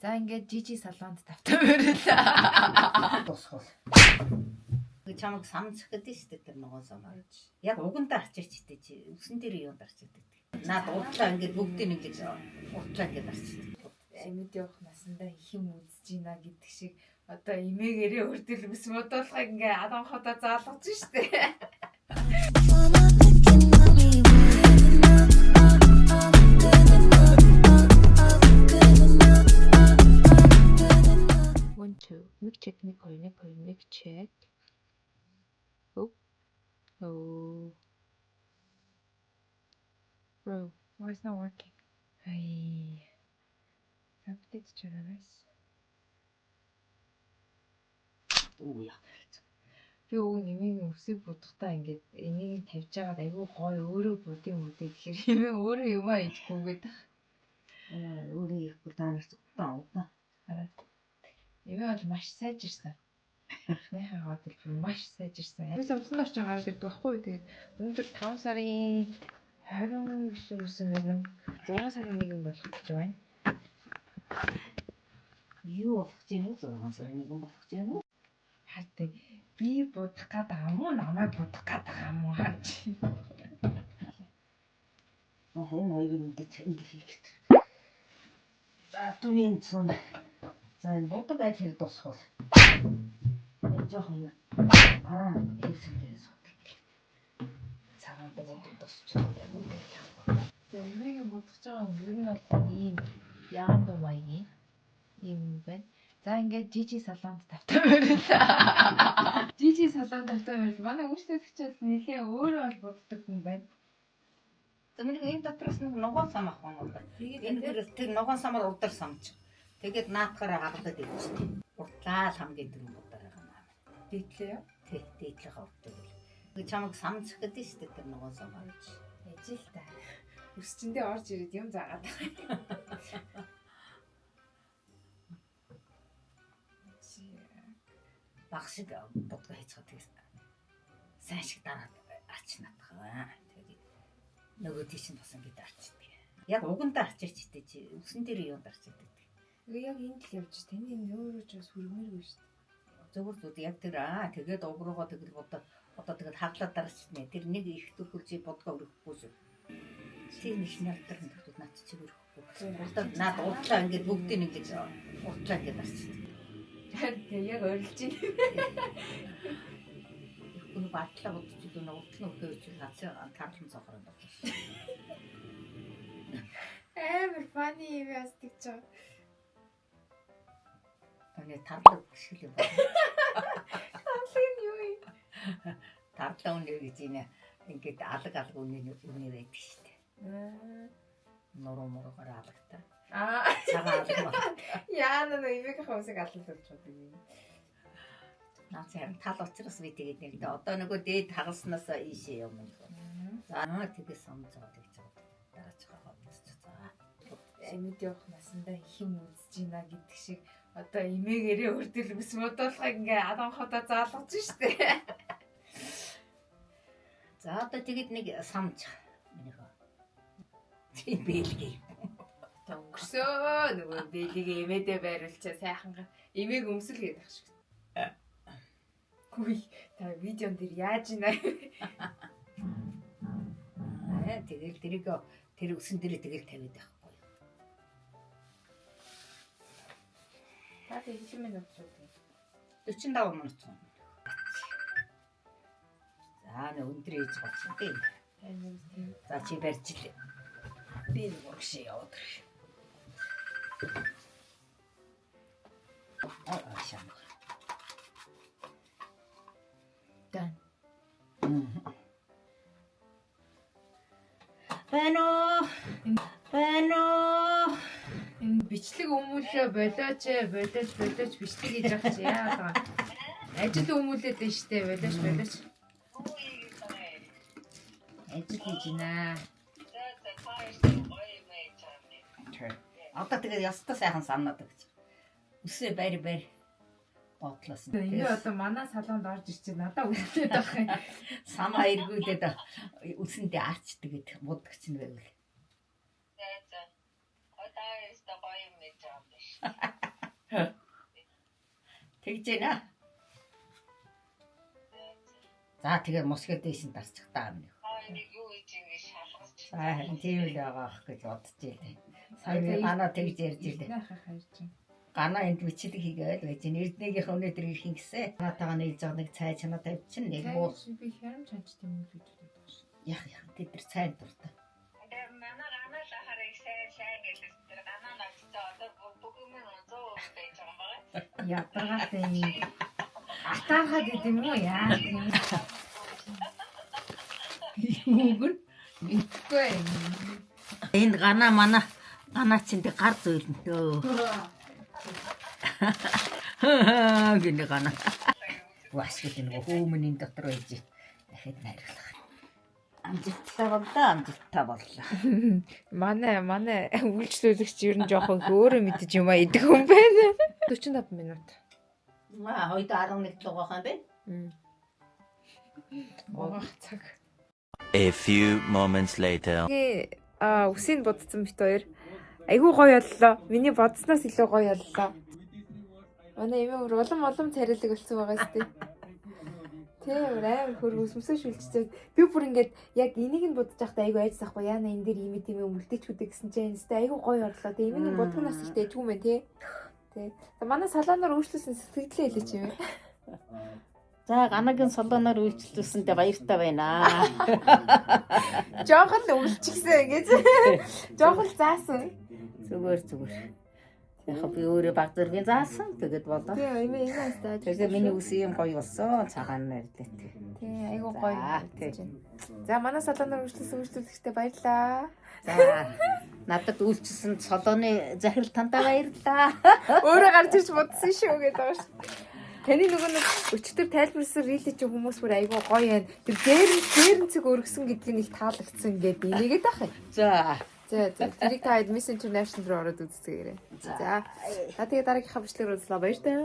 За ингээд жижи салонд тавтамаарла. Тусгал. Чамаг самцах гэдэг шүү дээ тэр нөгөө самаар. Яг угандаа арчиж чтэй чи өсөн дээр юунд арчиж байдаг. Наад удлаа ингээд бүгдийг ингэж удлаа ингээд арчиж. Эмэд явах насандаа их юм үзэж гинэ гэдэг шиг одоо эмээгээрээ өрдөл ус модуулахыг ингээ адам хотоо заалгаж штэ. One, two. Mic check, mic check. Oh. Oh. Bro, why is not working? Hey. Update generous. Үе. Би уг нэмийн өсөг будахтаа ингээд энийг тавьж байгаад айгүй гоё өөрөө будын үдээ тэгэхээр нэмээ өөрөө юмаа идэхгүйгээд Өөрөө их удаанаас удаа. хараад нэмээ бол маш сайжирсан. Эхнийхээ гадал би маш сайжирсан. Би самсан орч байгаа гэдэг байхгүй. Тэгээд өнөөдөр 5 сарын 29-өөс 6 сарын 1 болох гэж байна. Юу болох гэж юм бэ? 6 сарын 1 болох гэж юм уу? Хаатай би будах гэдэг юм уу намайг будах гэдэг юм уу хаач. Энэ хоёрын ингэж хийх. За түүний цон. За энэ бодог байл хэр тусгал. Жохон хийсэнээс цагаан бодог тусч байгаа. Эмээг будах байгаа юм ер нь бол ийм яан дуу маягийн ийм байна. За ингээд жижи салонд тавтамаарла. Жижи салонд тавтамаарла. Манай үйлчлэгчид нэлээ өөрөө бол буддаг хүн байна. Зөвхөн энэ дотроос нэг ногоон сам ах юм байна. Энэ тэр ногоон самаар удар самч. Тэгээд наатахаараа хавдаад ирчихсэн. Уртлаа л хамгийн дөрөв удаар байгаа юм аа. Дийтлээ юу? Тэг дийтлээ хавддаг. Тэг чамаг самцах гэдэг шүү дээ тэр ногоон самаар. Ежил та. Өсчөндөө орж ирээд юм заагаад байгаа. Багшиг бодгоо хийцгаа тэгс. Сайн шиг дараад арч натгаа. Тэгээд нөгөө тийш нь бас ингэж арчдаг. Яг угандаа арчиж чтэй чи өсөн дээр юунд арчиж байдаг. Яг энд л явж таны нөөрөө ч бас хүрмээргүй шүү дээ. Зөвхөн зүд яг тэр тэгээд уг руугаа тэгэл одоо тэгээд хаглаад дараачна. Тэр нэг их төрхөлж бодгоо өрөхгүй шүү. Тэр нэг нэлтэр нөхөд наад чи өрөхгүй. Одоо наад удлаа ингэж бүгдийг ингэж удлаа гэж арчиж. Тэгээ яг орилж ийн. Хүн батлаа бодчих дүү удлаа өгөөч хацаа таарлан цохороо болсон. Амар фаны юм ястик ч. Таны тарлаг шиг юм байна. Тарлаг нь юу юм? Тарлаа үнэ гэж ингээд алаг үнэ байдаг шүү дээ. Нуруу муруугаар алагтай. Цагаан алаг. Яа нэ имийг хавсаг алал болж байгаа юм. Наац харин тал учраас би тэгээд нэр дээ. Одоо нөгөө дээд хагалснаас ийшээ юм юм. За тэгээд самцаад гэж байгаа. Дараач байгаа бодчих. За. Эмэд явах насандаа их юм үзэж гинэ гэдэг шиг одоо эмээгээрээ өрдөл ус модуулахыг ингээ адам хотоо заалгаж штэ. За одоо тэгээд нэг самч минийхөө. Тийм бэлгээ. Өнгөрсөө нөгөө бэлгийг эмээдээ байруулчаа сайхан эмээг өмсөл гэдэг ах шиг. Хүй та видеон дээр яаж ийна. Тэгэл тэрийг тэр өсөн дээрээ тэгэл тавиад байхгүй. Та хэдэн минут суудаг? 45 минут. За нэг өндөр ээж болсон тийм. За чи барьж л. Би нэг урагшаа яваад ирэх. Шам. Дан. Бано. Энэ бичлэг өмүүлээ болооч бичлэг хийж авах чи яагаад ажил өмүүлээд байна штэ болооч. Ажил хийж байна. Одоо тэгээд ястаа сайхан санаад гэж. Үсээ барь. Бодлоос нь. Энэ одоо манай салонд орж ирчихээ надаа үлдээд байх юм. Самаа эргүүлээд үсэндээ арчдаг гэдэг мудагч нь байвал. За. Одоо яста гоё юм гэж байгаа юм биш. Тэгж байна. За тэгээ мосгод дэйсэн дарчих таа минь. Юу гэж юм шалгаж. За харин тийм л байгаа ах гэж бодож илээ. Сая би гана тэгж ярьж илээ. Гана энд бичлэг хийгээд байж Эрдэнэгийнх өнөөдөр ирэх гисэн. Ганатаага нийлж байгаа нэг цай чанаа тавьчихна. Нэг буу. Би хям чанч тийм үү гэж бодож байна. Яах тэд нар цай дуртай. Тэгээ манай ганаа л хараа сайн гэж тэр ганаа навчаа одоо бүгэн 100 байж байгаа юм байна. Ядаргаатай. Атаархаад идэм үү яа. Юугэр мэдгүй. Энэ ганаа чинь тэг гар зөөлнөө. Гинэ гана. Ваш гэдэг нэг хүмүүний дотор байж дахиад найруулах. Амжилттай боллоо. Манай үйлчлүүлэгч ер нь жоохон өөрөө мэдэж юм а идэх юм байна. 45 минут. Хойд 11 л байгаа юм бэ? Угаах цаг. A few moments later. Үсийг бодсон бит хоёр. Айгуу гоё боллоо. Миний бодсноос илүү гоё боллоо. Манай эмээ улам царилэг болсон байгаа сте. Тэр амар хөр өсмөсөө шүлжчихээ. Би бүр ингээд яг энийг нь бодож байхдаа айгуу айж сахгүй яана энэ дээр ийм үлдээчүүдээ гэсэн чинь сте айгуу гоё орлоо. Тэгээ эмээ бодгон нас ихтэй дэжгүй мэн тий. Тий. Манай салаанаар өөрчлөсөн сэтгэлээ хэлээ чи юм. За ганагийн солооноор үйлчлүүлсэндээ баяртай байна. Жохон л өвлчихсэн гэж. Жохон л заасан. Зүгээр. Яг би өөрөө баг зэргийн заасан тэгээд болоо. Тий, эмээ тааж. Тэгээд миний үс юм гоё болсон. Цагаан нэрлээ. Тий, айгуу гоё. За манай салаанаар үйлчлүүлэгчтэй баярлаа. За надад үйлчлсэн солооны захирал тандаа баярлаа. Өөрөө гарч ирж бодсон шүү гэдэг байгаа ш. Таны нөгөө нэг өчтөр тайлбарсан рилээ чи хүмүүс бүр айгуу гоё байна. Тэр зээрэнцэг өргөсөн гэдгийг их таалагдсан гэдэг энийгээд ах юм. За тэрийг та Admission International руу ороод үзцгээрэй. За. Тэгээ дараагийнхаа бичлэгээр уулзлаа баяр таа.